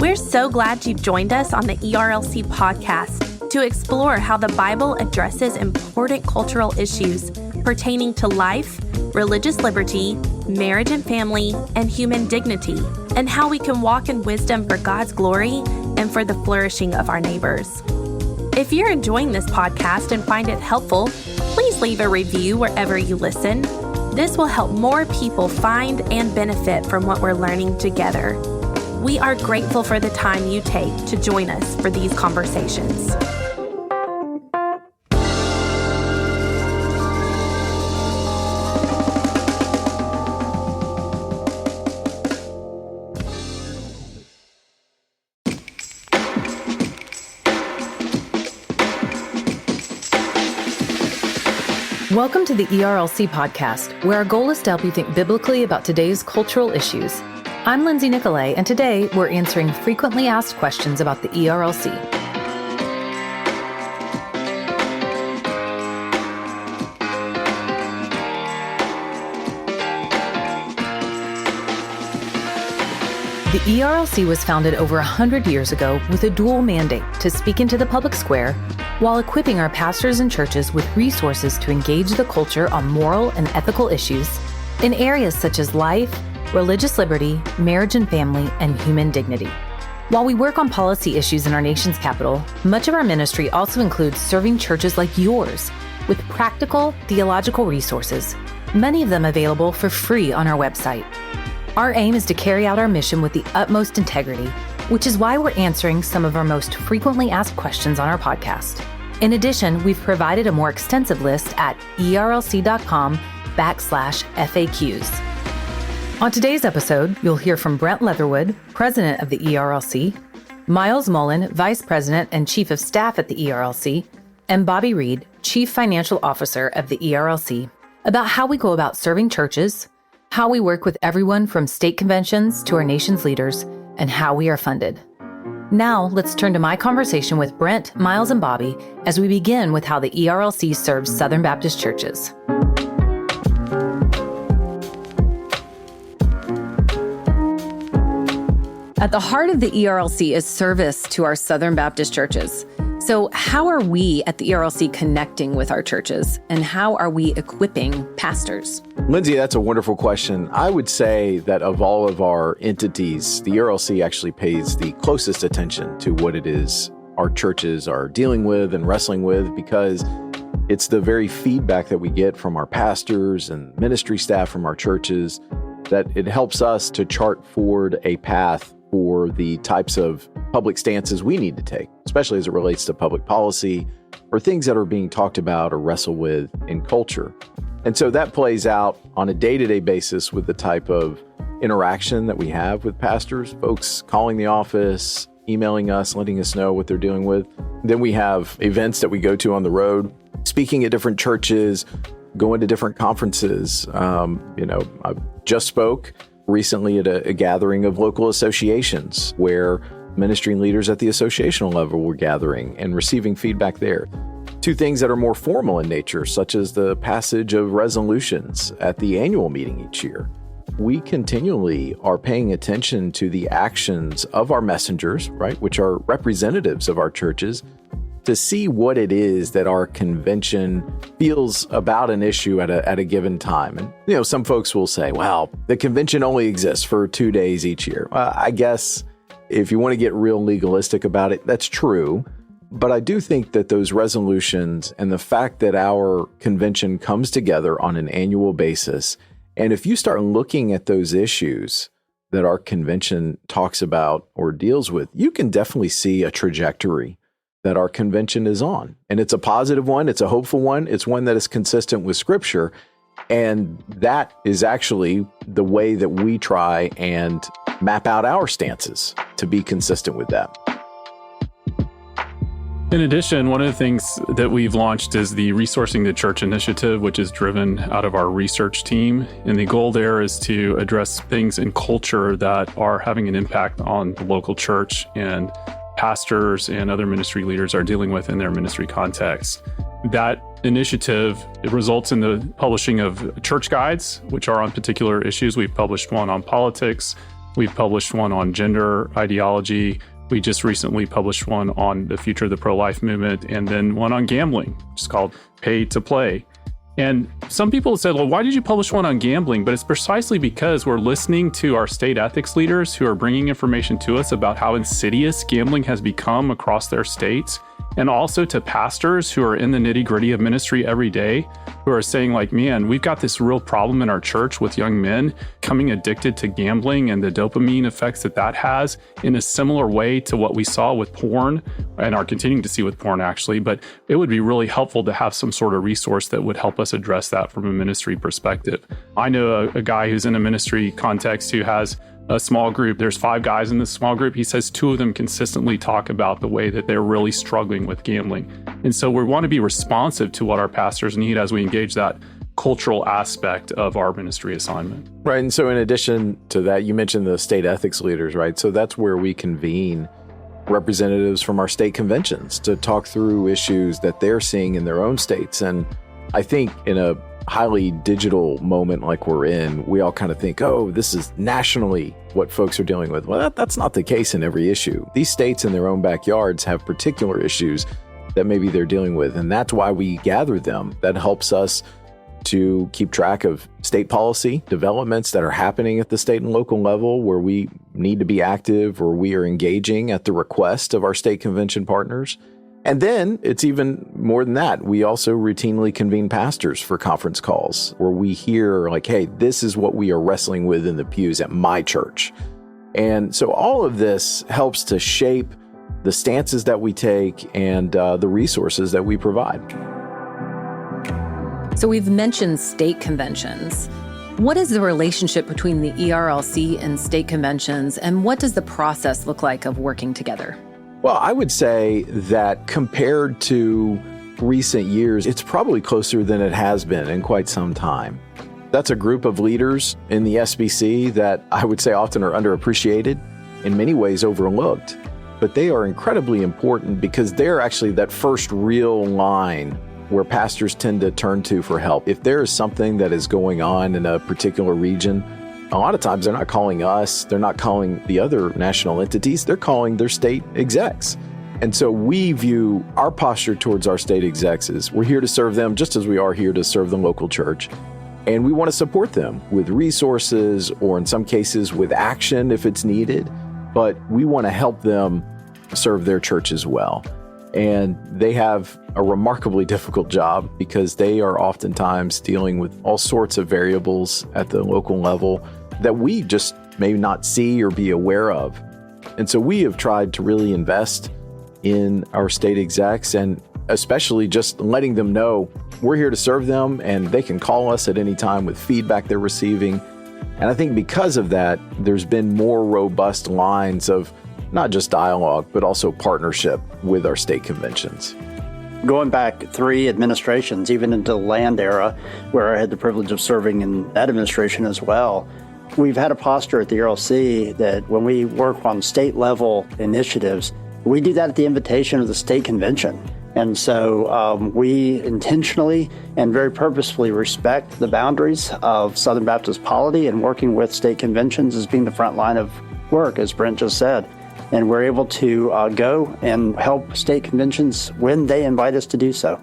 We're so glad you've joined us on the ERLC podcast to explore how the Bible addresses important cultural issues pertaining to life, religious liberty, marriage and family, and human dignity, and how we can walk in wisdom for God's glory and for the flourishing of our neighbors. If you're enjoying this podcast and find it helpful, please leave a review wherever you listen. This will help more people find and benefit from what we're learning together. We are grateful for the time you take to join us for these conversations. Welcome to the ERLC podcast, where our goal is to help you think biblically about today's cultural issues. I'm Lindsay Nicolay, and today we're answering frequently asked questions about the ERLC. The ERLC was founded over 100 years ago with a dual mandate to speak into the public square while equipping our pastors and churches with resources to engage the culture on moral and ethical issues in areas such as life, religious liberty, marriage and family, and human dignity. While we work on policy issues in our nation's capital, much of our ministry also includes serving churches like yours with practical theological resources, many of them available for free on our website. Our aim is to carry out our mission with the utmost integrity, which is why we're answering some of our most frequently asked questions on our podcast. In addition, we've provided a more extensive list at erlc.com/FAQs. On today's episode, you'll hear from Brent Leatherwood, President of the ERLC, Miles Mullin, Vice President and Chief of Staff at the ERLC, and Bobby Reed, Chief Financial Officer of the ERLC, about how we go about serving churches, how we work with everyone from state conventions to our nation's leaders, and how we are funded. Now, let's turn to my conversation with Brent, Miles, and Bobby as we begin with how the ERLC serves Southern Baptist churches. At the heart of the ERLC is service to our Southern Baptist churches. So how are we at the ERLC connecting with our churches, and how are we equipping pastors? Lindsay, that's a wonderful question. I would say that of all of our entities, the ERLC actually pays the closest attention to what it is our churches are dealing with and wrestling with, because it's the very feedback that we get from our pastors and ministry staff from our churches that it helps us to chart forward a path for the types of public stances we need to take, especially as it relates to public policy or things that are being talked about or wrestled with in culture. And so that plays out on a day-to-day basis with the type of interaction that we have with pastors, folks calling the office, emailing us, letting us know what they're dealing with. Then we have events that we go to on the road, speaking at different churches, going to different conferences. I just spoke recently at a gathering of local associations where ministry leaders at the associational level were gathering and receiving feedback there. To things that are more formal in nature, such as the passage of resolutions at the annual meeting each year. We continually are paying attention to the actions of our messengers, right, which are representatives of our churches, to see what it is that our convention feels about an issue at a given time. And, some folks will say, well, the convention only exists for 2 days each year. I guess if you want to get real legalistic about it, that's true. But I do think that those resolutions and the fact that our convention comes together on an annual basis, and if you start looking at those issues that our convention talks about or deals with, you can definitely see a trajectory that our convention is on. And it's a positive one. It's a hopeful one. It's one that is consistent with Scripture. And that is actually the way that we try and map out our stances to be consistent with that. In addition, one of the things that we've launched is the Resourcing the Church initiative, which is driven out of our research team. And the goal there is to address things in culture that are having an impact on the local church and pastors and other ministry leaders are dealing with in their ministry context. That initiative, it results in the publishing of church guides, which are on particular issues. We've published one on politics. We've published one on gender ideology. We just recently published one on the future of the pro-life movement, and then one on gambling, which is called Pay to Play. And some people said, well, why did you publish one on gambling? But it's precisely because we're listening to our state ethics leaders who are bringing information to us about how insidious gambling has become across their states, and also to pastors who are in the nitty-gritty of ministry every day, who are saying like, man, we've got this real problem in our church with young men coming addicted to gambling and the dopamine effects that has in a similar way to what we saw with porn and are continuing to see with porn, actually. But it would be really helpful to have some sort of resource that would help us address that from a ministry perspective. I know a guy who's in a ministry context who has a small group. There's 5 guys in this small group. He says 2 of them consistently talk about the way that they're really struggling with gambling. And so we want to be responsive to what our pastors need as we engage that cultural aspect of our ministry assignment. Right. And so in addition to that, you mentioned the state ethics leaders, right? So that's where we convene representatives from our state conventions to talk through issues that they're seeing in their own states. And I think in a highly digital moment like we're in, we all kind of think, oh, this is nationally what folks are dealing with. Well, that's not the case in every issue. These states in their own backyards have particular issues that maybe they're dealing with. And that's why we gather them. That helps us to keep track of state policy developments that are happening at the state and local level where we need to be active or we are engaging at the request of our state convention partners. And then it's even more than that. We also routinely convene pastors for conference calls where we hear like, hey, this is what we are wrestling with in the pews at my church. And so all of this helps to shape the stances that we take and the resources that we provide. So we've mentioned state conventions. What is the relationship between the ERLC and state conventions, and what does the process look like of working together? Well, I would say that compared to recent years, it's probably closer than it has been in quite some time. That's a group of leaders in the SBC that I would say often are underappreciated, in many ways overlooked, but they are incredibly important because they're actually that first real line where pastors tend to turn to for help. If there is something that is going on in a particular region, a lot of times they're not calling us, they're not calling the other national entities, they're calling their state execs. And so we view our posture towards our state execs as we're here to serve them just as we are here to serve the local church. And we want to support them with resources or in some cases with action if it's needed, but we want to help them serve their church as well. And they have a remarkably difficult job because they are oftentimes dealing with all sorts of variables at the local level that we just may not see or be aware of. And so we have tried to really invest in our state execs and especially just letting them know we're here to serve them and they can call us at any time with feedback they're receiving. And I think because of that, there's been more robust lines of not just dialogue, but also partnership with our state conventions. Going back 3 administrations, even into the Land era, where I had the privilege of serving in that administration as well, we've had a posture at the ERLC that when we work on state level initiatives, we do that at the invitation of the state convention. And so we intentionally and very purposefully respect the boundaries of Southern Baptist polity and working with state conventions as being the front line of work, as Brent just said. And we're able to go and help state conventions when they invite us to do so.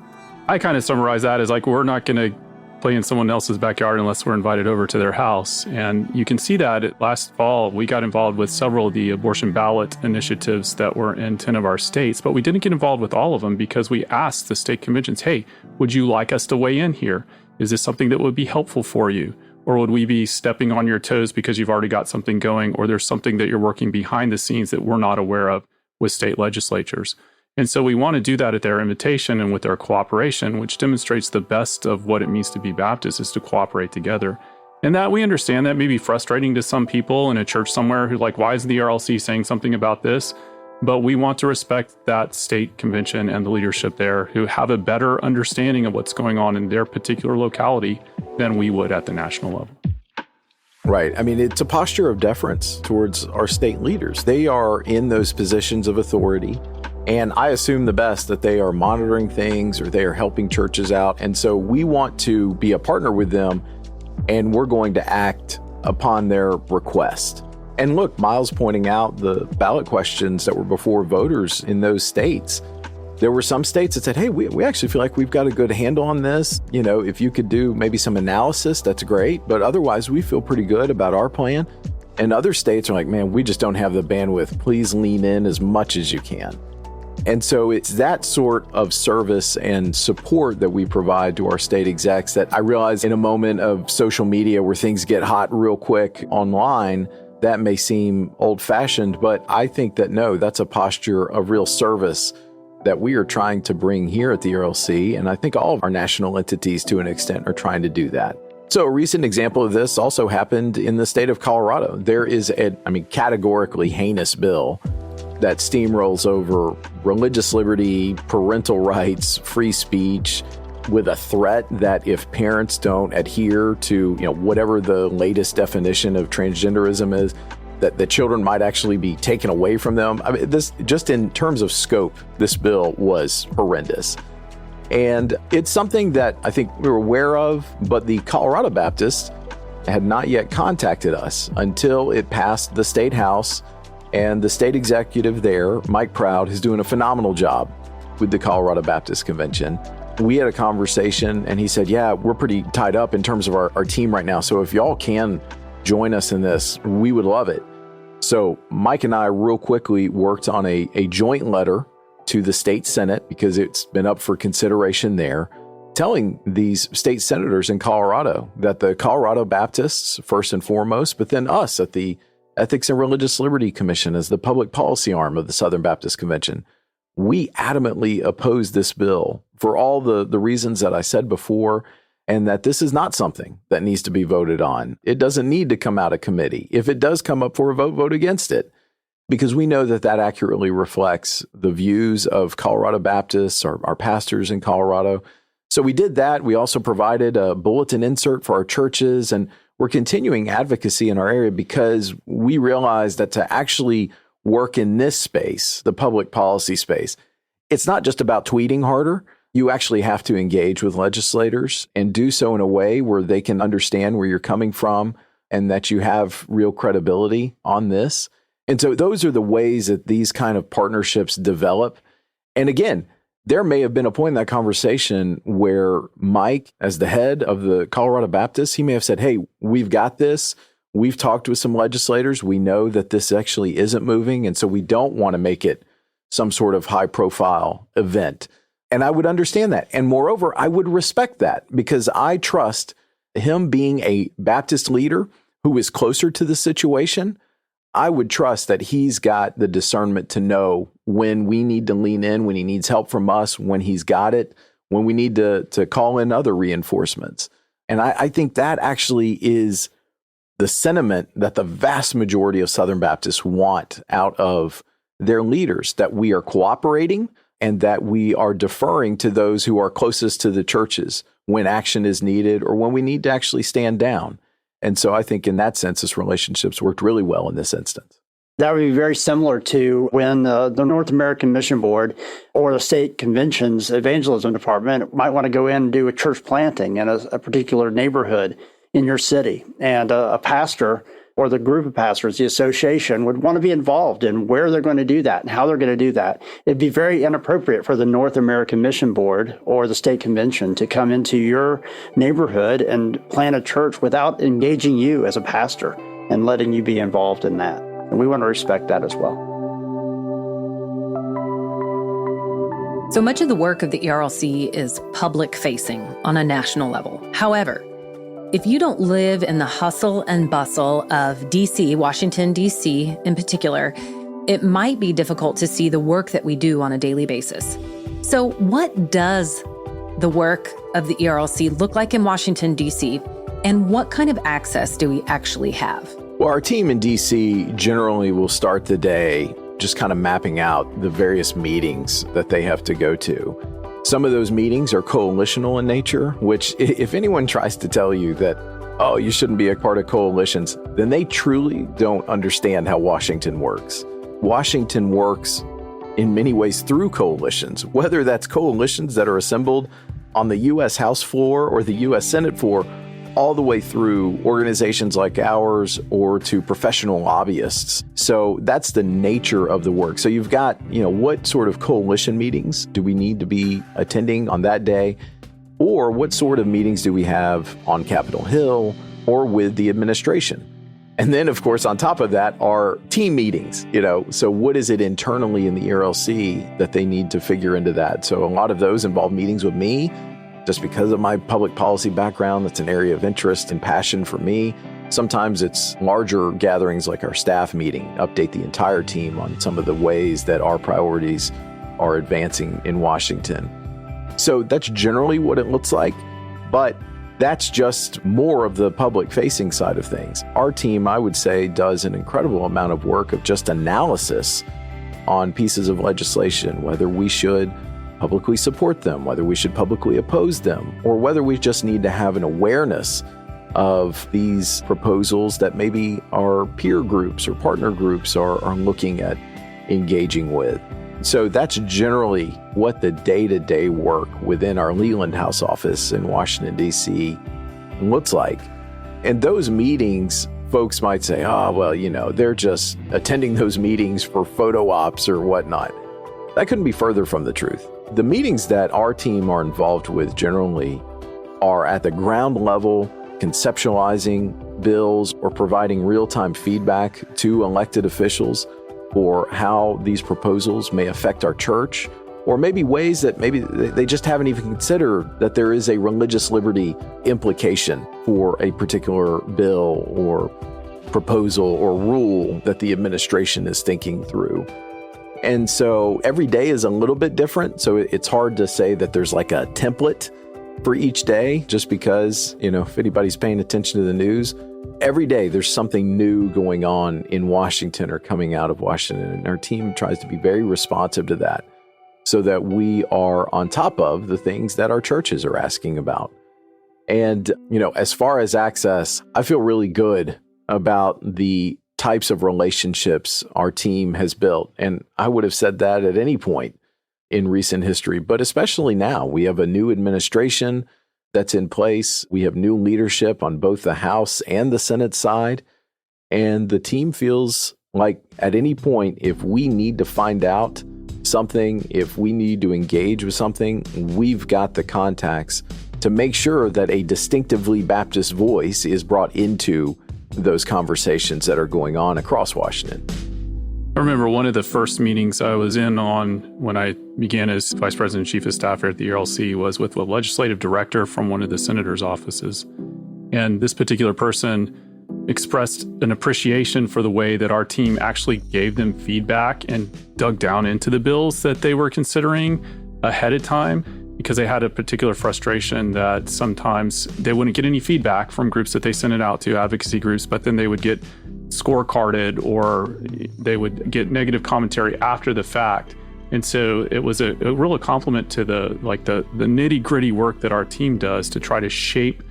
I kind of summarize that as like, we're not going to play in someone else's backyard unless we're invited over to their house. And you can see that last fall, we got involved with several of the abortion ballot initiatives that were in 10 of our states, but we didn't get involved with all of them because we asked the state conventions, hey, would you like us to weigh in here? Is this something that would be helpful for you? Or would we be stepping on your toes because you've already got something going, or there's something that you're working behind the scenes that we're not aware of with state legislatures? And so we want to do that at their invitation and with their cooperation, which demonstrates the best of what it means to be Baptist, is to cooperate together. And that we understand that may be frustrating to some people in a church somewhere who like, why is the ERLC saying something about this? But we want to respect that state convention and the leadership there who have a better understanding of what's going on in their particular locality than we would at the national level. Right. I mean, it's a posture of deference towards our state leaders. They are in those positions of authority, And I assume the best that they are monitoring things or they are helping churches out. And so we want to be a partner with them, and we're going to act upon their request. And look, Miles pointing out the ballot questions that were before voters in those states. There were some states that said, hey, we actually feel like we've got a good handle on this. You know, if you could do maybe some analysis, that's great. But otherwise, we feel pretty good about our plan. And other states are like, man, we just don't have the bandwidth. Please lean in as much as you can. And so it's that sort of service and support that we provide to our state execs that I realize in a moment of social media where things get hot real quick online, that may seem old-fashioned, but I think that no, that's a posture of real service that we are trying to bring here at the ERLC, and I think all of our national entities to an extent are trying to do that. So a recent example of this also happened in the state of Colorado. There is a, categorically heinous bill that steamrolls over religious liberty, parental rights, free speech, with a threat that if parents don't adhere to, whatever the latest definition of transgenderism is, that the children might actually be taken away from them. This, just in terms of scope, this bill was horrendous. And it's something that I think we were aware of, but the Colorado Baptists had not yet contacted us until it passed the state house, and the state executive there, Mike Proud, is doing a phenomenal job with the Colorado Baptist Convention. We had a conversation and he said, yeah, we're pretty tied up in terms of our team right now. So if y'all can join us in this, we would love it. So Mike and I real quickly worked on a joint letter to the state Senate, because it's been up for consideration there, telling these state senators in Colorado that the Colorado Baptists, first and foremost, but then us at the Ethics and Religious Liberty Commission as the public policy arm of the Southern Baptist Convention, we adamantly oppose this bill for all the reasons that I said before, and that this is not something that needs to be voted on. It doesn't need to come out of committee. If it does come up for a vote, vote against it, because we know that that accurately reflects the views of Colorado Baptists, our pastors in Colorado. So we did that. We also provided a bulletin insert for our churches, and we're continuing advocacy in our area because we realize that to actually work in this space, the public policy space, it's not just about tweeting harder. You actually have to engage with legislators and do so in a way where they can understand where you're coming from and that you have real credibility on this. And so those are the ways that these kind of partnerships develop. And again, there may have been a point in that conversation where Mike, as the head of the Colorado Baptists, he may have said, hey, we've got this. We've talked with some legislators. We know that this actually isn't moving. And so we don't want to make it some sort of high profile event. And I would understand that. And moreover, I would respect that because I trust him being a Baptist leader who is closer to the situation. I would trust that he's got the discernment to know when we need to lean in, when he needs help from us, when he's got it, when we need to call in other reinforcements. And I think that actually is the sentiment that the vast majority of Southern Baptists want out of their leaders, that we are cooperating and that we are deferring to those who are closest to the churches when action is needed or when we need to actually stand down. And so I think in that sense, this relationship's worked really well in this instance. That would be very similar to when the North American Mission Board or the state convention's evangelism department might want to go in and do a church planting in a particular neighborhood in your city. And a pastor or the group of pastors, the association, would want to be involved in where they're going to do that and how they're going to do that. It'd be very inappropriate for the North American Mission Board or the state convention to come into your neighborhood and plant a church without engaging you as a pastor and letting you be involved in that. And we want to respect that as well. So much of the work of the ERLC is public-facing on a national level. However, if you don't live in the hustle and bustle of DC, Washington, DC in particular, it might be difficult to see the work that we do on a daily basis. So what does the work of the ERLC look like in Washington, DC, and what kind of access do we actually have? Well, our team in DC generally will start the day just kind of mapping out the various meetings that they have to go to. Some of those meetings are coalitional in nature, which if anyone tries to tell you that, oh, you shouldn't be a part of coalitions, then they truly don't understand how Washington works. Washington works in many ways through coalitions, whether that's coalitions that are assembled on the U.S. House floor or the U.S. Senate floor, all the way through organizations like ours or to professional lobbyists. So that's the nature of the work. So you've got, what sort of coalition meetings do we need to be attending on that day? Or what sort of meetings do we have on Capitol Hill or with the administration? And then, of course, on top of that are team meetings, So what is it internally in the ERLC that they need to figure into that? So a lot of those involve meetings with me. Just because of my public policy background, that's an area of interest and passion for me. Sometimes it's larger gatherings like our staff meeting, update the entire team on some of the ways that our priorities are advancing in Washington. So that's generally what it looks like, but that's just more of the public-facing side of things. Our team, I would say, does an incredible amount of work of just analysis on pieces of legislation, whether we should publicly support them, whether we should publicly oppose them, or whether we just need to have an awareness of these proposals that maybe our peer groups or partner groups are looking at engaging with. So that's generally what the day-to-day work within our Leland House office in Washington, D.C. looks like. And those meetings, folks might say, they're just attending those meetings for photo ops or whatnot. That couldn't be further from the truth. The meetings that our team are involved with generally are at the ground level, conceptualizing bills or providing real-time feedback to elected officials for how these proposals may affect our church, or maybe ways that maybe they just haven't even considered that there is a religious liberty implication for a particular bill or proposal or rule that the administration is thinking through. And so every day is a little bit different. So it's hard to say that there's like a template for each day, just because, if anybody's paying attention to the news, every day there's something new going on in Washington or coming out of Washington. And our team tries to be very responsive to that so that we are on top of the things that our churches are asking about. And, as far as access, I feel really good about the types of relationships our team has built. And I would have said that at any point in recent history, but especially now. We have a new administration that's in place. We have new leadership on both the House and the Senate side. And the team feels like at any point, if we need to find out something, if we need to engage with something, we've got the contacts to make sure that a distinctively Baptist voice is brought into those conversations that are going on across Washington. I remember one of the first meetings I was in on when I began as Vice President and Chief of Staff here at the ERLC was with a legislative director from one of the senator's offices. And this particular person expressed an appreciation for the way that our team actually gave them feedback and dug down into the bills that they were considering ahead of time, because they had a particular frustration that sometimes they wouldn't get any feedback from groups that they sent it out to, advocacy groups, but then they would get scorecarded or they would get negative commentary after the fact. And so it was a real compliment to the nitty-gritty work that our team does to try to shape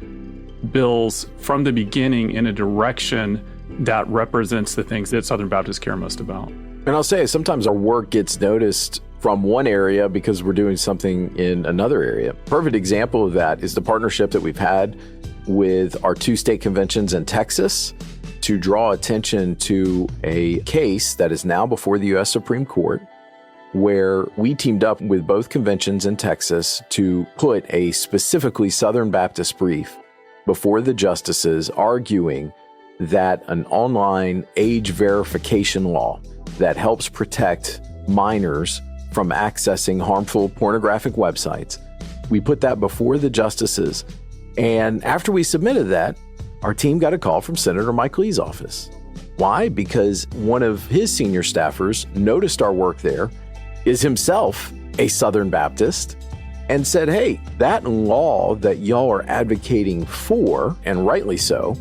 bills from the beginning in a direction that represents the things that Southern Baptists care most about. And I'll say sometimes our work gets noticed from one area because we're doing something in another area. Perfect example of that is the partnership that we've had with our two state conventions in Texas to draw attention to a case that is now before the U.S. Supreme Court, where we teamed up with both conventions in Texas to put a specifically Southern Baptist brief before the justices arguing that an online age verification law that helps protect minors from accessing harmful pornographic websites. We put that before the justices. And after we submitted that, our team got a call from Senator Mike Lee's office. Why? Because one of his senior staffers noticed our work there, is himself a Southern Baptist, and said, hey, that law that y'all are advocating for, and rightly so,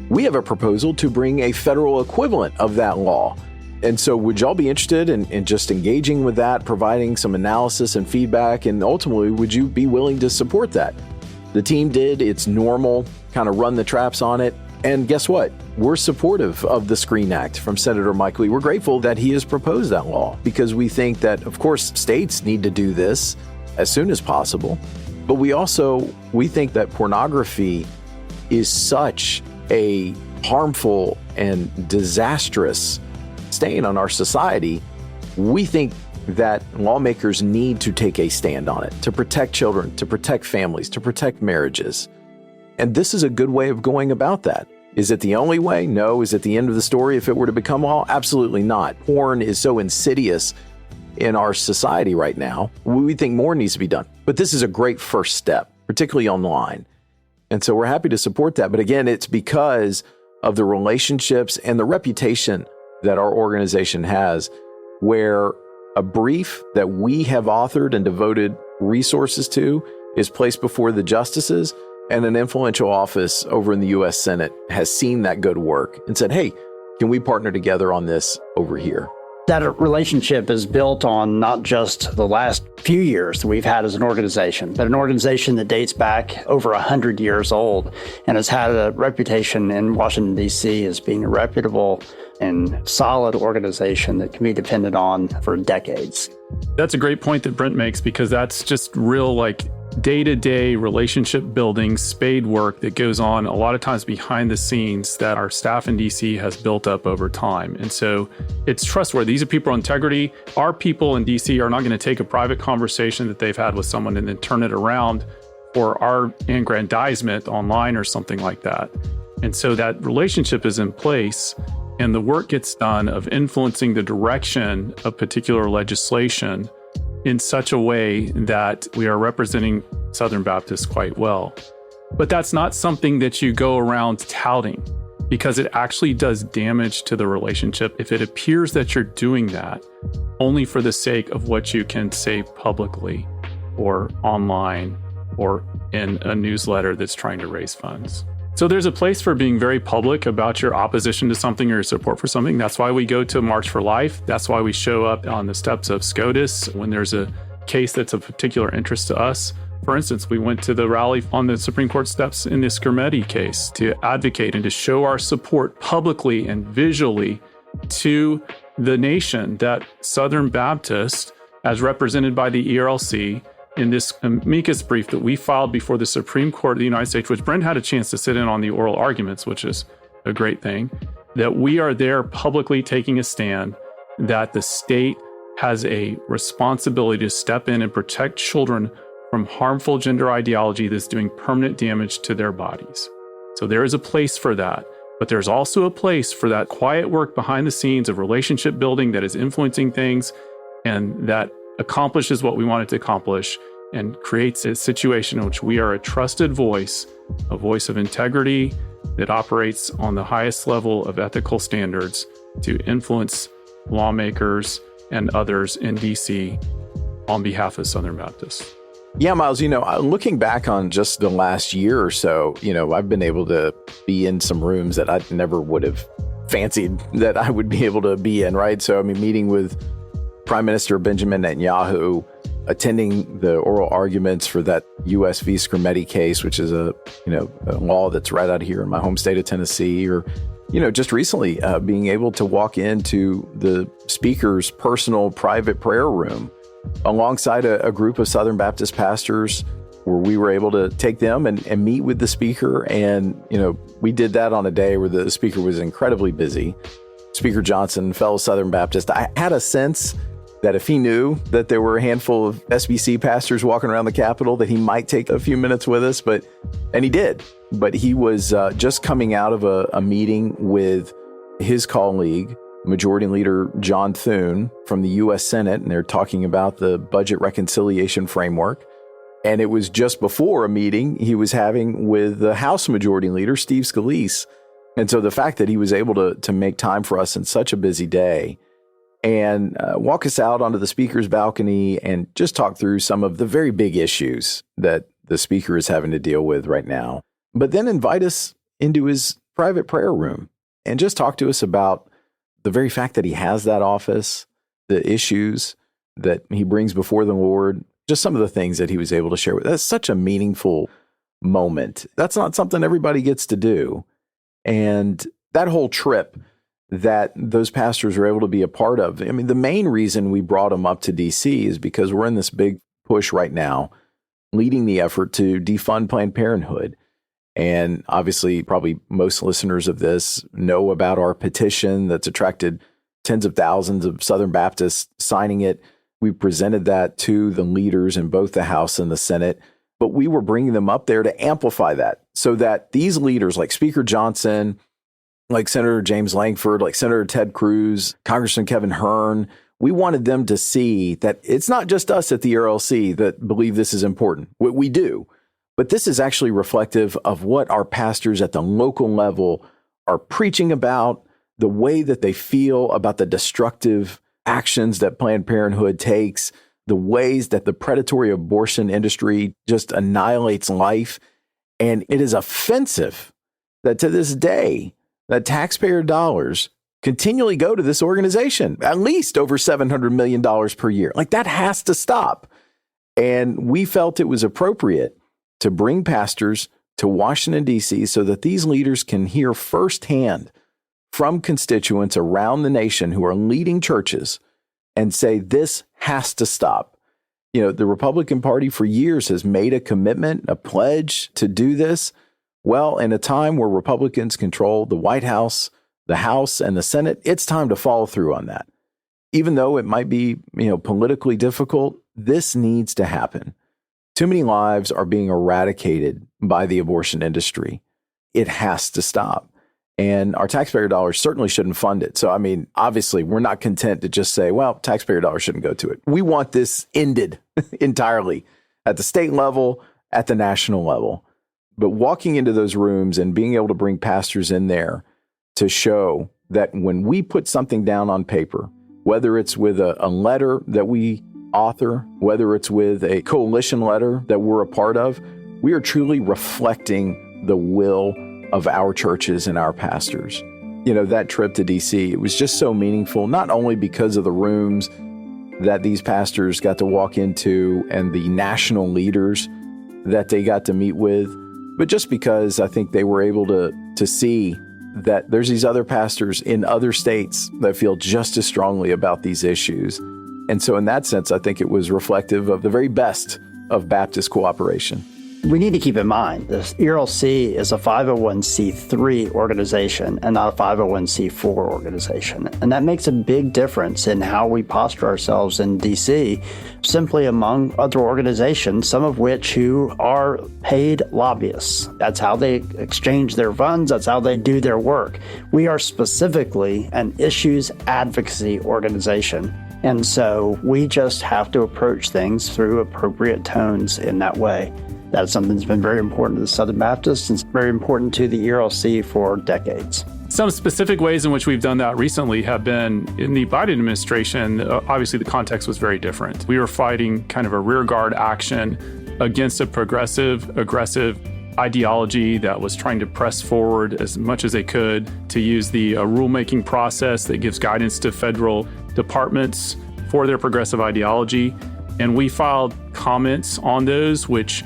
we have a proposal to bring a federal equivalent of that law. And so would y'all be interested in just engaging with that, providing some analysis and feedback, and ultimately, would you be willing to support that? The team did its normal kind of run the traps on it, And guess what? We're supportive of the Screen Act from Senator Mike Lee. We're grateful that he has proposed that law because we think that, of course, states need to do this as soon as possible. But we think that pornography is such a harmful and disastrous stain on our society. We think that lawmakers need to take a stand on it to protect children, to protect families, to protect marriages. And this is a good way of going about that. Is it the only way? No. Is it the end of the story if it were to become law? Absolutely not. Porn is so insidious in our society right now. We think more needs to be done. But this is a great first step, particularly online. And so we're happy to support that. But again, it's because of the relationships and the reputation that our organization has, where a brief that we have authored and devoted resources to is placed before the justices, and an influential office over in the U.S. Senate has seen that good work and said, hey, can we partner together on this over here? That relationship is built on not just the last few years that we've had as an organization, but an organization that dates back over 100 years old and has had a reputation in Washington, D.C. as being a reputable and solid organization that can be depended on for decades. That's a great point that Brent makes, because that's just real, day-to-day relationship building, spade work that goes on a lot of times behind the scenes that our staff in DC has built up over time. And so it's trustworthy. These are people of integrity. Our people in DC are not going to take a private conversation that they've had with someone and then turn it around for our aggrandizement online or something like that. And so that relationship is in place, and the work gets done of influencing the direction of particular legislation in such a way that we are representing Southern Baptists quite well. But that's not something that you go around touting, because it actually does damage to the relationship if it appears that you're doing that only for the sake of what you can say publicly or online or in a newsletter that's trying to raise funds. So there's a place for being very public about your opposition to something or your support for something. That's why we go to March for Life. That's why we show up on the steps of SCOTUS when there's a case that's of particular interest to us. For instance, we went to the rally on the Supreme Court steps in the Scrimeti case to advocate and to show our support publicly and visually to the nation that Southern Baptist, as represented by the ERLC, in this amicus brief that we filed before the Supreme Court of the United States, which Brent had a chance to sit in on the oral arguments, which is a great thing, that we are there publicly taking a stand that the state has a responsibility to step in and protect children from harmful gender ideology that's doing permanent damage to their bodies. So there is a place for that, but there's also a place for that quiet work behind the scenes of relationship building that is influencing things and that accomplishes what we want it to accomplish and creates a situation in which we are a trusted voice, a voice of integrity that operates on the highest level of ethical standards to influence lawmakers and others in DC on behalf of Southern Baptists. Yeah, Miles, looking back on just the last year or so, I've been able to be in some rooms that I never would have fancied that I would be able to be in, right? So, meeting with Prime Minister Benjamin Netanyahu, attending the oral arguments for that U.S. v. Scrimeti case, which is a law that's right out here in my home state of Tennessee, or, just recently being able to walk into the speaker's personal private prayer room alongside a group of Southern Baptist pastors, where we were able to take them and meet with the speaker. And, we did that on a day where the speaker was incredibly busy. Speaker Johnson, fellow Southern Baptist, I had a sense that if he knew that there were a handful of SBC pastors walking around the Capitol, that he might take a few minutes with us, and he did. But he was just coming out of a meeting with his colleague, Majority Leader John Thune from the U.S. Senate, and they're talking about the budget reconciliation framework. And it was just before a meeting he was having with the House Majority Leader, Steve Scalise. And so the fact that he was able to make time for us in such a busy day and walk us out onto the speaker's balcony and just talk through some of the very big issues that the speaker is having to deal with right now, but then invite us into his private prayer room and just talk to us about the very fact that he has that office, the issues that he brings before the Lord, just some of the things that he was able to share with us. That's such a meaningful moment. That's not something everybody gets to do. And that whole trip that those pastors were able to be a part of, I mean, the main reason we brought them up to DC is because we're in this big push right now, leading the effort to defund Planned Parenthood. And obviously, probably most listeners of this know about our petition that's attracted tens of thousands of Southern Baptists signing it. We presented that to the leaders in both the House and the Senate, but we were bringing them up there to amplify that so that these leaders like Speaker Johnson, like Senator James Lankford, like Senator Ted Cruz, Congressman Kevin Hern, we wanted them to see that it's not just us at the ERLC that believe this is important. We do, but this is actually reflective of what our pastors at the local level are preaching about, the way that they feel about the destructive actions that Planned Parenthood takes, the ways that the predatory abortion industry just annihilates life. And it is offensive that to this day, that taxpayer dollars continually go to this organization, at least over $700 million per year. Like, that has to stop. And we felt it was appropriate to bring pastors to Washington, D.C. so that these leaders can hear firsthand from constituents around the nation who are leading churches and say, this has to stop. You know, the Republican Party for years has made a commitment, a pledge to do this. Well, in a time where Republicans control the White House, the House, and the Senate, it's time to follow through on that. Even though it might be, politically difficult, this needs to happen. Too many lives are being eradicated by the abortion industry. It has to stop. And our taxpayer dollars certainly shouldn't fund it. So, I mean, obviously, we're not content to just say, well, taxpayer dollars shouldn't go to it. We want this ended entirely at the state level, at the national level. But walking into those rooms and being able to bring pastors in there to show that when we put something down on paper, whether it's with a letter that we author, whether it's with a coalition letter that we're a part of, we are truly reflecting the will of our churches and our pastors. That trip to DC, it was just so meaningful, not only because of the rooms that these pastors got to walk into and the national leaders that they got to meet with, but just because I think they were able to see that there's these other pastors in other states that feel just as strongly about these issues. And so in that sense, I think it was reflective of the very best of Baptist cooperation. We need to keep in mind this ERLC is a 501c3 organization and not a 501c4 organization. And that makes a big difference in how we posture ourselves in DC, simply among other organizations, some of which who are paid lobbyists. That's how they exchange their funds. That's how they do their work. We are specifically an issues advocacy organization. And so we just have to approach things through appropriate tones in that way. That's something that's been very important to the Southern Baptists and it's very important to the ERLC for decades. Some specific ways in which we've done that recently have been in the Biden administration. Obviously, the context was very different. We were fighting kind of a rearguard action against a progressive, aggressive ideology that was trying to press forward as much as they could to use the rulemaking process that gives guidance to federal departments for their progressive ideology. And we filed comments on those, which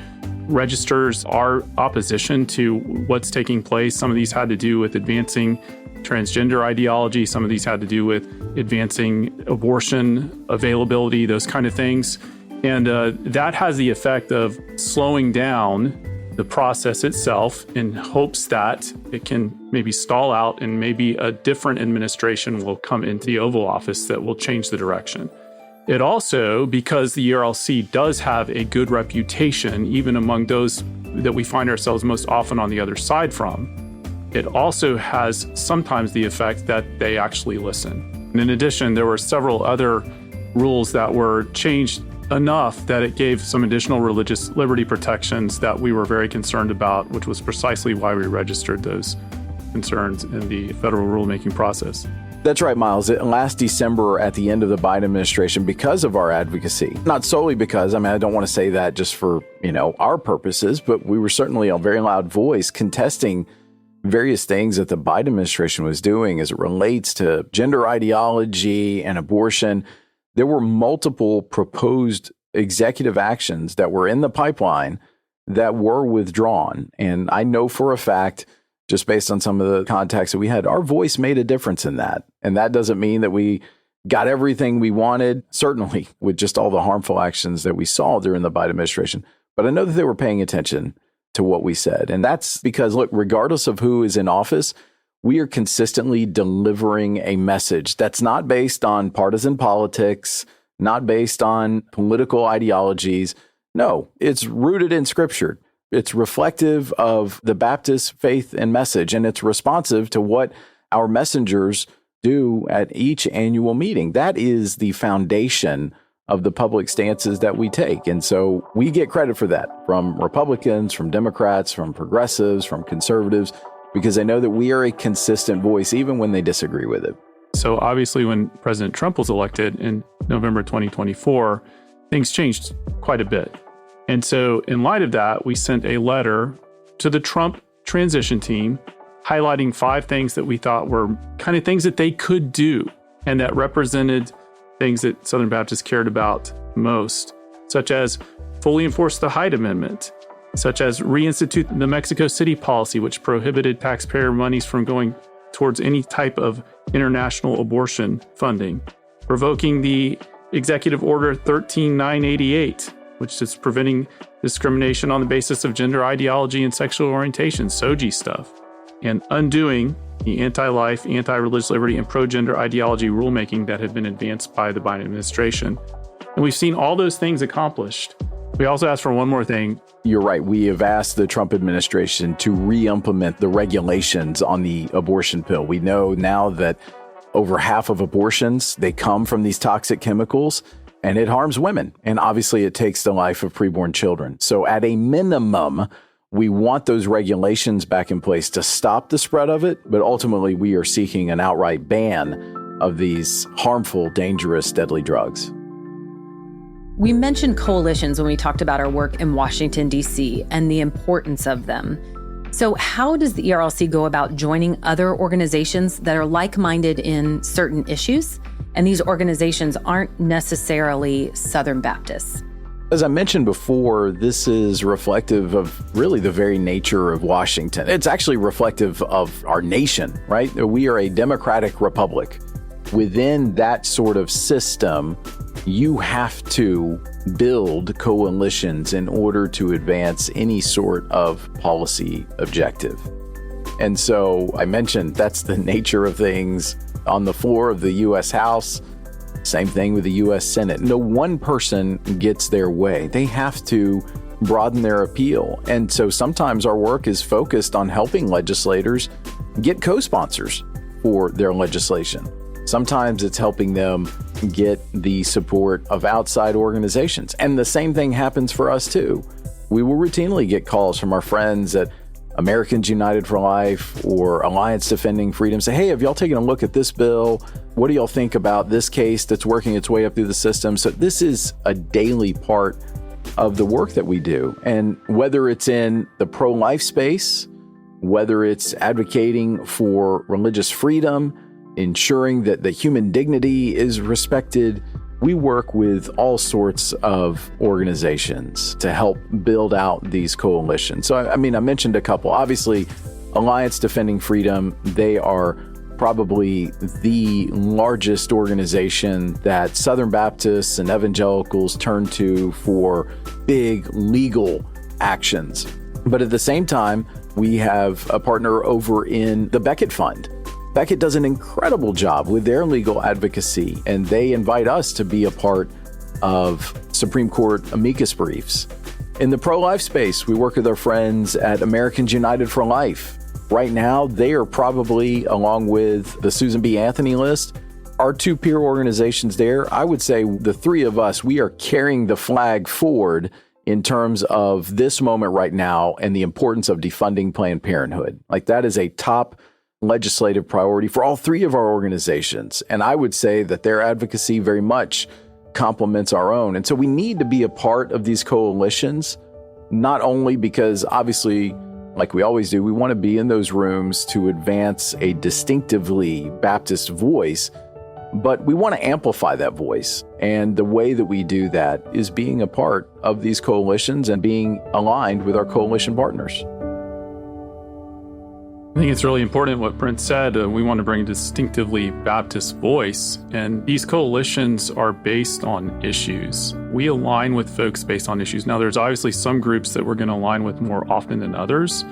registers our opposition to what's taking place. Some of these had to do with advancing transgender ideology. Some of these had to do with advancing abortion availability, those kind of things. And that has the effect of slowing down the process itself in hopes that it can maybe stall out and maybe a different administration will come into the Oval Office that will change the direction. It also, because the ERLC does have a good reputation, even among those that we find ourselves most often on the other side from, it also has sometimes the effect that they actually listen. And in addition, there were several other rules that were changed enough that it gave some additional religious liberty protections that we were very concerned about, which was precisely why we registered those concerns in the federal rulemaking process. That's right, Miles. Last December at the end of the Biden administration, because of our advocacy, not solely because, I don't want to say that just for, our purposes, but we were certainly a very loud voice contesting various things that the Biden administration was doing as it relates to gender ideology and abortion. There were multiple proposed executive actions that were in the pipeline that were withdrawn. And I know for a fact just based on some of the contacts that we had, our voice made a difference in that. And that doesn't mean that we got everything we wanted, certainly with just all the harmful actions that we saw during the Biden administration. But I know that they were paying attention to what we said. And that's because, look, regardless of who is in office, we are consistently delivering a message that's not based on partisan politics, not based on political ideologies. No, it's rooted in Scripture. It's reflective of the Baptist faith and message, and it's responsive to what our messengers do at each annual meeting. That is the foundation of the public stances that we take. And so we get credit for that from Republicans, from Democrats, from progressives, from conservatives, because they know that we are a consistent voice, even when they disagree with it. So obviously, when President Trump was elected in November 2024, things changed quite a bit. And so in light of that, we sent a letter to the Trump transition team highlighting 5 things that we thought were kind of things that they could do and that represented things that Southern Baptists cared about most, such as fully enforce the Hyde Amendment, such as reinstitute the Mexico City policy, which prohibited taxpayer monies from going towards any type of international abortion funding, revoking the Executive Order 13988, which is preventing discrimination on the basis of gender ideology and sexual orientation, SOGI stuff, and undoing the anti-life, anti-religious liberty, and pro-gender ideology rulemaking that had been advanced by the Biden administration. And we've seen all those things accomplished. We also asked for one more thing. You're right. We have asked the Trump administration to re-implement the regulations on the abortion pill. We know now that over half of abortions, they come from these toxic chemicals, and it harms women. And obviously, it takes the life of preborn children. So at a minimum, we want those regulations back in place to stop the spread of it, but ultimately we are seeking an outright ban of these harmful, dangerous, deadly drugs. We mentioned coalitions when we talked about our work in Washington, D.C. and the importance of them. So how does the ERLC go about joining other organizations that are like-minded in certain issues? And these organizations aren't necessarily Southern Baptists. As I mentioned before, this is reflective of really the very nature of Washington. It's actually reflective of our nation, right? We are a democratic republic. Within that sort of system, you have to build coalitions in order to advance any sort of policy objective. And so I mentioned that's the nature of things on the floor of the U.S. House. Same thing with the U.S. Senate. No one person gets their way. They have to broaden their appeal. And so sometimes our work is focused on helping legislators get co-sponsors for their legislation. Sometimes it's helping them get the support of outside organizations. And the same thing happens for us too. We will routinely get calls from our friends at Americans United for Life or Alliance Defending Freedom, say, hey, have y'all taken a look at this bill? What do y'all think about this case that's working its way up through the system? So this is a daily part of the work that we do. And whether it's in the pro-life space, whether it's advocating for religious freedom, ensuring that the human dignity is respected, we work with all sorts of organizations to help build out these coalitions. So, I mentioned a couple. Obviously, Alliance Defending Freedom, they are probably the largest organization that Southern Baptists and evangelicals turn to for big legal actions. But at the same time, we have a partner over in the Becket Fund. Becket does an incredible job with their legal advocacy, and they invite us to be a part of Supreme Court amicus briefs. In the pro-life space, we work with our friends at Americans United for Life. Right now, they are probably, along with the Susan B. Anthony list, our two peer organizations there. I would say the three of us, we are carrying the flag forward in terms of this moment right now and the importance of defunding Planned Parenthood. Like, that is a top legislative priority for all three of our organizations. And I would say that their advocacy very much complements our own. And so we need to be a part of these coalitions, not only because obviously, like we always do, we want to be in those rooms to advance a distinctively Baptist voice, but we want to amplify that voice. And the way that we do that is being a part of these coalitions and being aligned with our coalition partners. I think it's really important what Brent said. We want to bring a distinctively Baptist voice, and these coalitions are based on issues. We align with folks based on issues. Now, there's obviously some groups that we're going to align with more often than others,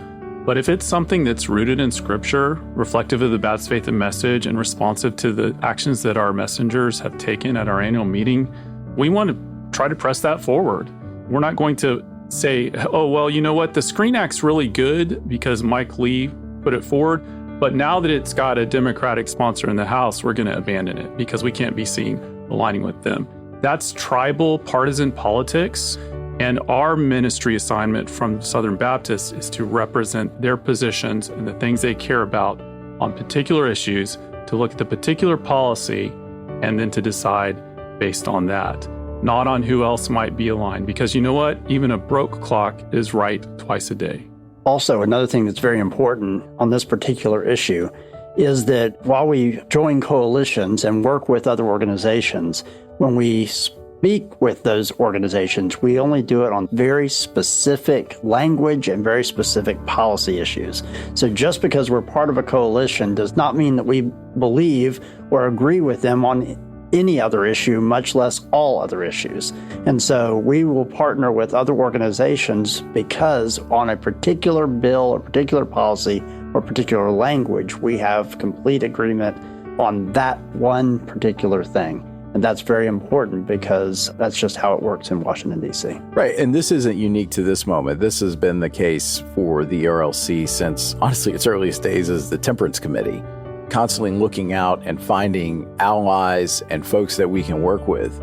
but if it's something that's rooted in Scripture, reflective of the Baptist faith and message, and responsive to the actions that our messengers have taken at our annual meeting, we want to try to press that forward. We're not going to say, oh, well, you know what, the Screen Act's really good because Mike Lee put it forward, but now that it's got a Democratic sponsor in the House, we're going to abandon it because we can't be seen aligning with them. That's tribal partisan politics, and our ministry assignment from Southern Baptists is to represent their positions and the things they care about on particular issues, to look at the particular policy, and then to decide based on that, not on who else might be aligned. Because you know what? Even a broke clock is right twice a day. Also, another thing that's very important on this particular issue is that while we join coalitions and work with other organizations, when we speak with those organizations, we only do it on very specific language and very specific policy issues. So just because we're part of a coalition does not mean that we believe or agree with them on any other issue, much less all other issues. And so we will partner with other organizations because on a particular bill or particular policy or particular language, we have complete agreement on that one particular thing. And that's very important because that's just how it works in Washington, D.C. Right. And this isn't unique to this moment. This has been the case for the ERLC since, honestly, its earliest days as the Temperance Committee, constantly looking out and finding allies and folks that we can work with.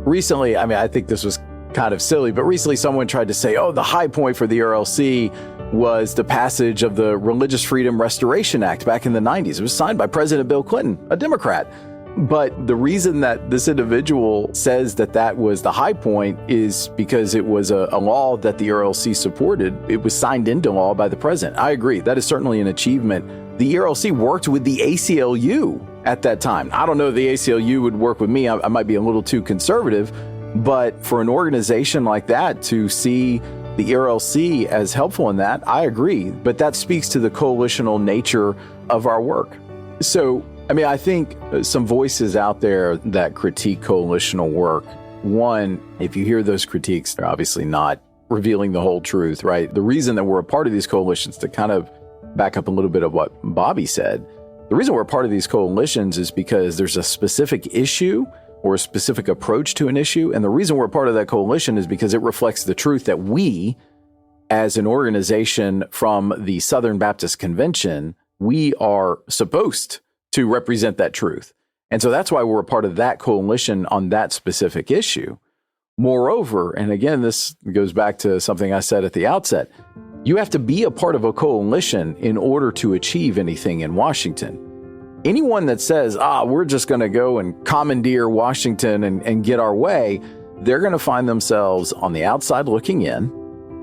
Recently, I think this was kind of silly, but recently someone tried to say, oh, the high point for the ERLC was the passage of the Religious Freedom Restoration Act back in the 90s. It was signed by President Bill Clinton, a Democrat. But the reason that this individual says that that was the high point is because it was a law that the ERLC supported. It was signed into law by the president. I agree. That is certainly an achievement. The ERLC worked with the ACLU at that time. I don't know if the ACLU would work with me. I might be a little too conservative, but for an organization like that to see the ERLC as helpful in that, I agree. But that speaks to the coalitional nature of our work. So, I think some voices out there that critique coalitional work, one, if you hear those critiques, they're obviously not revealing the whole truth, right? The reason that we're a part of these coalitions, to kind of back up a little bit of what Bobby said, the reason we're a part of these coalitions is because there's a specific issue or a specific approach to an issue. And the reason we're a part of that coalition is because it reflects the truth that we, as an organization from the Southern Baptist Convention, we are supposed to represent that truth. And so that's why we're a part of that coalition on that specific issue. Moreover, and again, this goes back to something I said at the outset, you have to be a part of a coalition in order to achieve anything in Washington. Anyone that says, we're just going to go and commandeer Washington and get our way, they're going to find themselves on the outside looking in.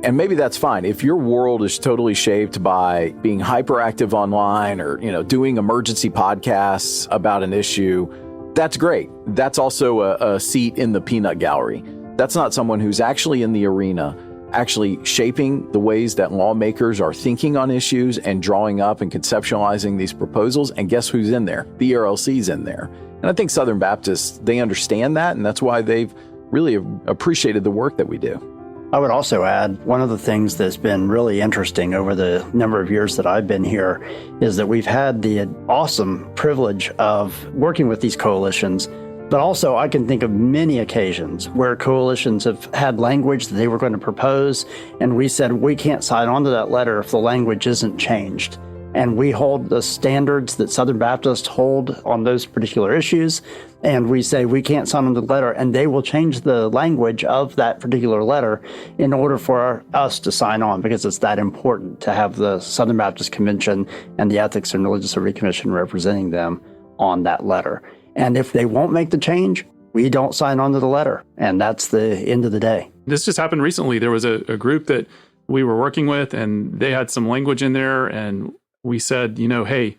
And maybe that's fine. If your world is totally shaped by being hyperactive online or, doing emergency podcasts about an issue, that's great. That's also a seat in the peanut gallery. That's not someone who's actually in the arena, actually shaping the ways that lawmakers are thinking on issues and drawing up and conceptualizing these proposals. And guess who's in there? The ERLC's in there. And I think Southern Baptists, they understand that, and that's why they've really appreciated the work that we do. I would also add, one of the things that's been really interesting over the number of years that I've been here is that we've had the awesome privilege of working with these coalitions. But also, I can think of many occasions where coalitions have had language that they were going to propose, and we said, we can't sign on to that letter if the language isn't changed. And we hold the standards that Southern Baptists hold on those particular issues, and we say we can't sign on the letter, and they will change the language of that particular letter in order for us to sign on, because it's that important to have the Southern Baptist Convention and the Ethics and Religious Liberty Commission representing them on that letter. And if they won't make the change, we don't sign on to the letter. And that's the end of the day. This just happened recently. There was a group that we were working with, and they had some language in there. And we said, hey,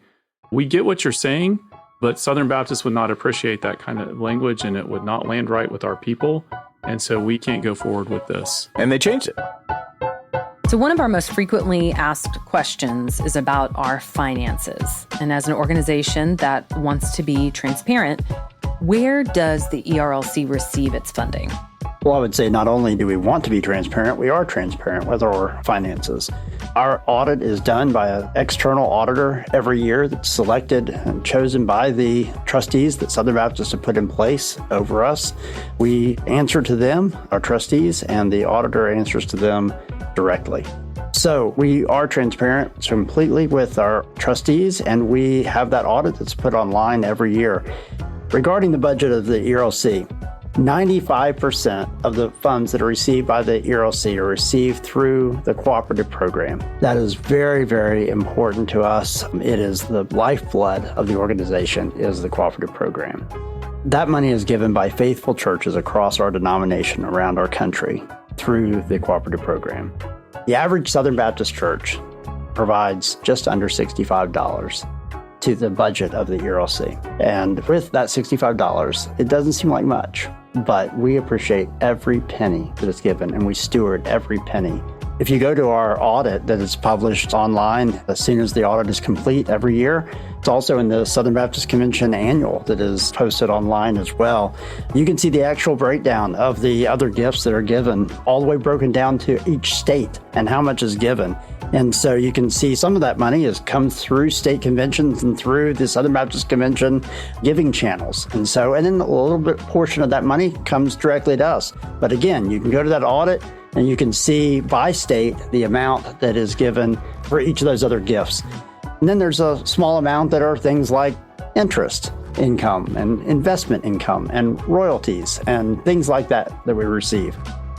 we get what you're saying, but Southern Baptists would not appreciate that kind of language, and it would not land right with our people. And so we can't go forward with this. And they changed it. So one of our most frequently asked questions is about our finances. And as an organization that wants to be transparent, where does the ERLC receive its funding? Well, I would say not only do we want to be transparent, we are transparent with our finances. Our audit is done by an external auditor every year that's selected and chosen by the trustees that Southern Baptist have put in place over us. We answer to them, our trustees, and the auditor answers to them directly. So we are transparent completely with our trustees, and we have that audit that's put online every year. Regarding the budget of the ERLC, 95% of the funds that are received by the ERLC are received through the cooperative program. That is very, very important to us. It is the lifeblood of the organization, is the cooperative program. That money is given by faithful churches across our denomination around our country through the cooperative program. The average Southern Baptist church provides just under $65 to the budget of the ERLC. And with that $65, it doesn't seem like much, but we appreciate every penny that is given, and we steward every penny. If you go to our audit that is published online as soon as the audit is complete every year, it's also in the Southern Baptist Convention Annual that is posted online as well. You can see the actual breakdown of the other gifts that are given, all the way broken down to each state and how much is given. And so you can see some of that money has come through state conventions and through the Southern Baptist Convention giving channels. And then a little bit portion of that money comes directly to us. But again, you can go to that audit and you can see by state the amount that is given for each of those other gifts. And then there's a small amount that are things like interest income and investment income and royalties and things like that we receive.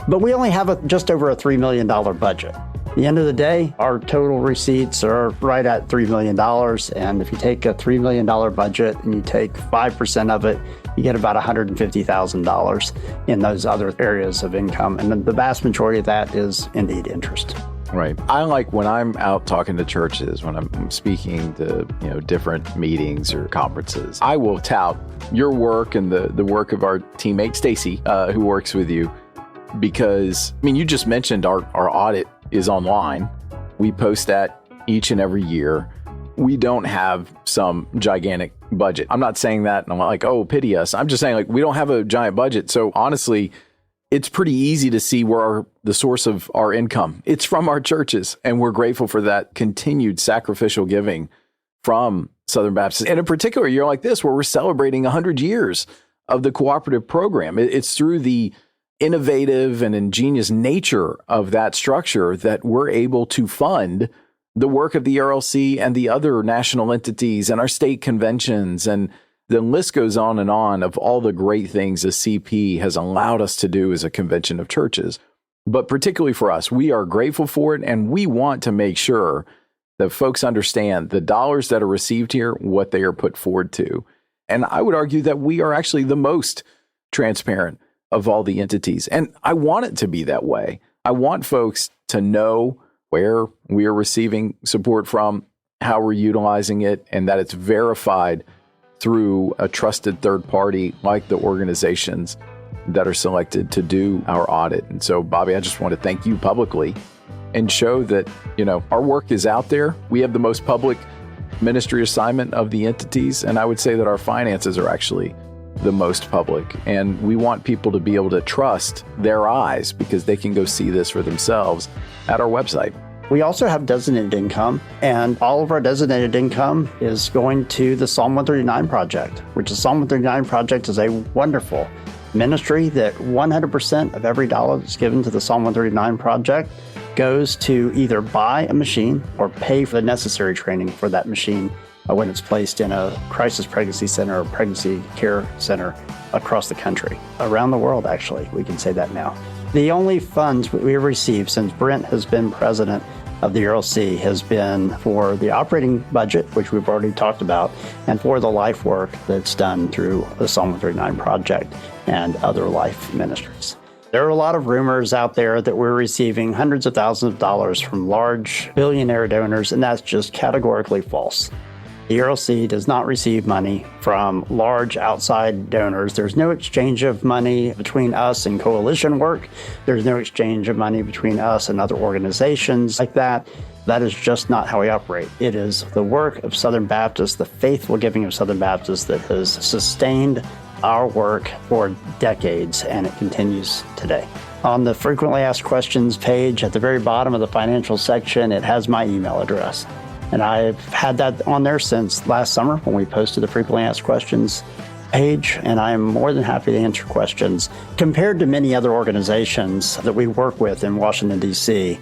But we only have just over a $3 million budget. At the end of the day, our total receipts are right at $3 million. And if you take a $3 million budget and you take 5% of it, you get about $150,000 in those other areas of income. And the vast majority of that is indeed interest. Right. I like when I'm out talking to churches, when I'm speaking to, different meetings or conferences, I will tout your work and the work of our teammate, Stacy, who works with you, because, you just mentioned our audit is online. We post that each and every year. We don't have some gigantic budget. I'm not saying that and I'm like, oh, pity us. I'm just saying, we don't have a giant budget. So honestly, it's pretty easy to see where the source of our income. It's from our churches, and we're grateful for that continued sacrificial giving from Southern Baptist. And in particular, a year like this, where we're celebrating 100 years of the cooperative program. It's through the innovative and ingenious nature of that structure that we're able to fund the work of the ERLC and the other national entities and our state conventions. And the list goes on and on of all the great things the CP has allowed us to do as a convention of churches. But particularly for us, we are grateful for it, and we want to make sure that folks understand the dollars that are received here, what they are put forward to. And I would argue that we are actually the most transparent of all the entities. And I want it to be that way. I want folks to know where we are receiving support from, how we're utilizing it, and that it's verified through a trusted third party like the organizations that are selected to do our audit. And so, Bobby, I just want to thank you publicly and show that, our work is out there. We have the most public ministry assignment of the entities. And I would say that our finances are actually the most public. And we want people to be able to trust their eyes because they can go see this for themselves at our website. We also have designated income, and all of our designated income is going to the Psalm 139 Project, which the Psalm 139 Project is a wonderful ministry that 100% of every dollar that's given to the Psalm 139 Project goes to either buy a machine or pay for the necessary training for that machine when it's placed in a crisis pregnancy center or pregnancy care center across the country, around the world, actually. We can say that now. The only funds we've received since Brent has been president of the ERLC has been for the operating budget, which we've already talked about, and for the life work that's done through the Psalm 139 Project and other life ministries. There are a lot of rumors out there that we're receiving hundreds of thousands of dollars from large billionaire donors, and that's just categorically false. The ERLC does not receive money from large outside donors. There's no exchange of money between us and coalition work. There's no exchange of money between us and other organizations like that. That is just not how we operate. It is the work of Southern Baptists, the faithful giving of Southern Baptists that has sustained our work for decades, and it continues today. On the frequently asked questions page at the very bottom of the financial section, it has my email address. And I've had that on there since last summer when we posted the frequently asked questions page, and I'm more than happy to answer questions. Compared to many other organizations that we work with in Washington, D.C.,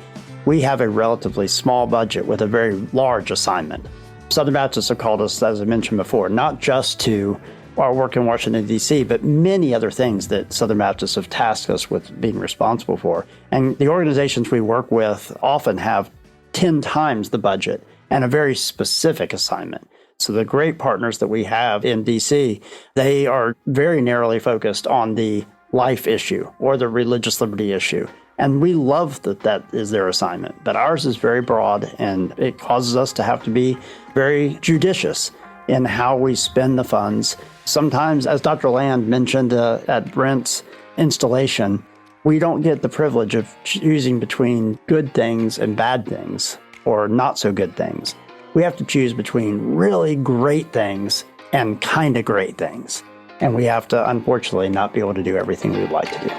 we have a relatively small budget with a very large assignment. Southern Baptists have called us, as I mentioned before, not just to our work in Washington, D.C., but many other things that Southern Baptists have tasked us with being responsible for. And the organizations we work with often have 10 times the budget and a very specific assignment. So the great partners that we have in D.C., they are very narrowly focused on the life issue or the religious liberty issue. And we love that that is their assignment. But ours is very broad, and it causes us to have to be very judicious in how we spend the funds. Sometimes, as Dr. Land mentioned at Brent's installation, we don't get the privilege of choosing between good things and bad things, or not so good things. We have to choose between really great things and kind of great things. And we have to, unfortunately, not be able to do everything we would like to do.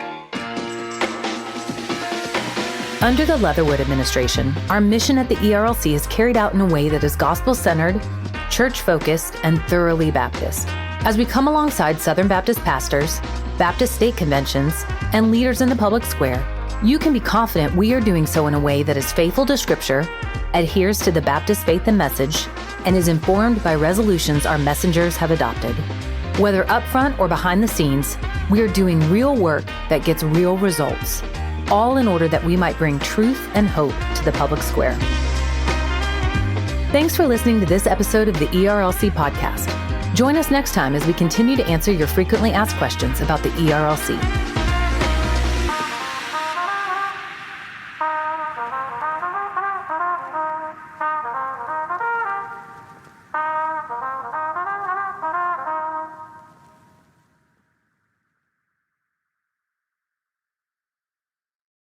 Under the Leatherwood administration, our mission at the ERLC is carried out in a way that is gospel-centered, church-focused, and thoroughly Baptist. As we come alongside Southern Baptist pastors, Baptist state conventions, and leaders in the public square, you can be confident we are doing so in a way that is faithful to Scripture, adheres to the Baptist faith and message, and is informed by resolutions our messengers have adopted. Whether upfront or behind the scenes, we are doing real work that gets real results, all in order that we might bring truth and hope to the public square. Thanks for listening to this episode of the ERLC podcast. Join us next time as we continue to answer your frequently asked questions about the ERLC.